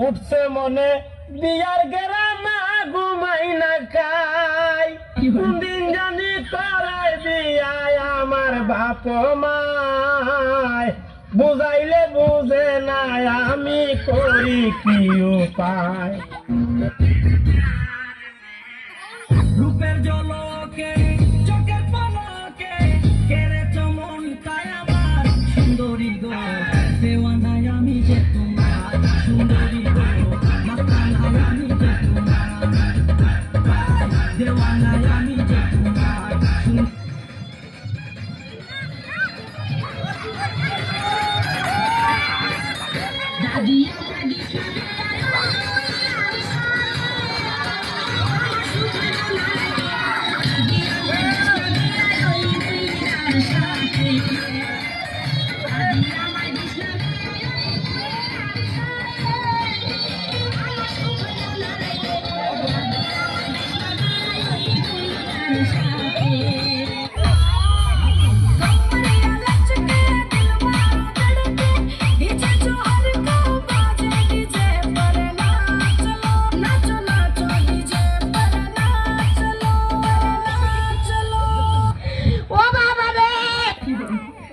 উঠছে মনে বিয়ার গেরামা ঘুমাই না খাই কোন দিন জানি করাই বিয়ায় আমার বাপ মায় বুঝাইলে বুঝে না আমি করি কি উপায় রূপের জলকে চোখের পলকে কেড়ে চমন তাই আমার সুন্দরী গো দেওয়ানায় আমি যে তোমার সুন্দরী গো মাস্তানায় আমি যে তোমার দেওয়ানায় আমি যে তোমার দাদি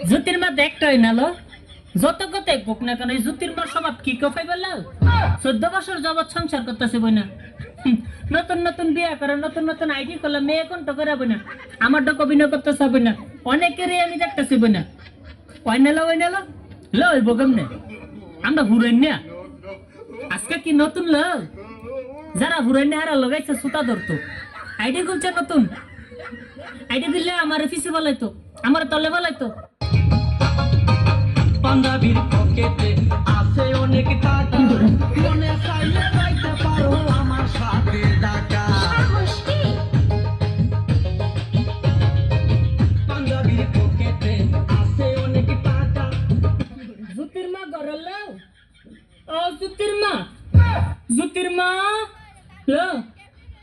জ্যোতির্মা দেখটাই নালো যত কথাই কোক না কেন এই জ্যোতির্মার স্বভাব কি কফাই বলল 14 বছর যাবৎ সংসার করতেছে বই না নতুন নতুন বিয়ে করে নতুন নতুন আইডি করলে মেয়ে কোনটা করে বই না আমার ডক অভিনয় করতেছে বই না অনেকেরই আমি দেখতেছি বই না ওই নালো লই বগম নে আমরা হুরাই না আজকে কি নতুন ল যারা হুরাই না হারা লাগাইছে সুতা ধরতো আইডি খুলছে নতুন আইডি দিলে আমার পিছে বলাইতো আমার তলে বলাইতো পাঞ্জাবির পকেটে আছে অনেক টাকা মনে চাইলে যাইতে পারো আমার সাথে ঢাকা পাঞ্জাবির পকেটে আছে অনেক টাকা জ্যোতির্মা গরল ও জ্যোতির্মা ল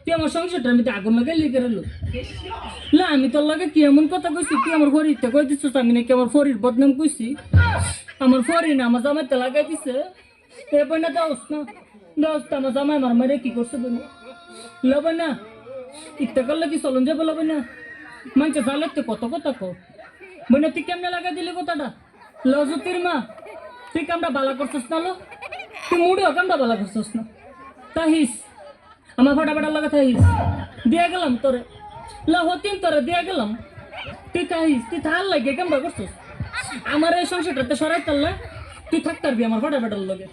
তুই আমার সংসারটা আমি তো আগুন লাগাই লিখে রইল লা আমি তোর লাগে কি এমন কথা কইছি তুই আমার ফরিতে কই দিছিস আমি নাকি আমার ফরির বদনাম কইছি আমার ফরি না আমার জামাইতে লাগাই দিছে এ বইনা দাওস না আমার জামাই আমার মারে কি করছে বইনা লবে না ইত্যা করলে কি চলন যাবে লবে না মানছে জালেতে কত কথা কো বইনা তুই কেমনে লাগাই দিলি কথাটা লজুতির মা তুই কামটা বালা করছিস না লো তুই মুড়েও কামটা বালা করছিস না তাহিস আমার ফটাফটা লাগা থাইস দিয়া গেলাম তোরে হতিম তোরে দিয়া গেলাম তুই থাইস তুই থাল লাগে কামটা করছিস আমার এই সংসারটাতে সরাই তাল্লা তুই থাকতারবি আমার ফটাফটার লগে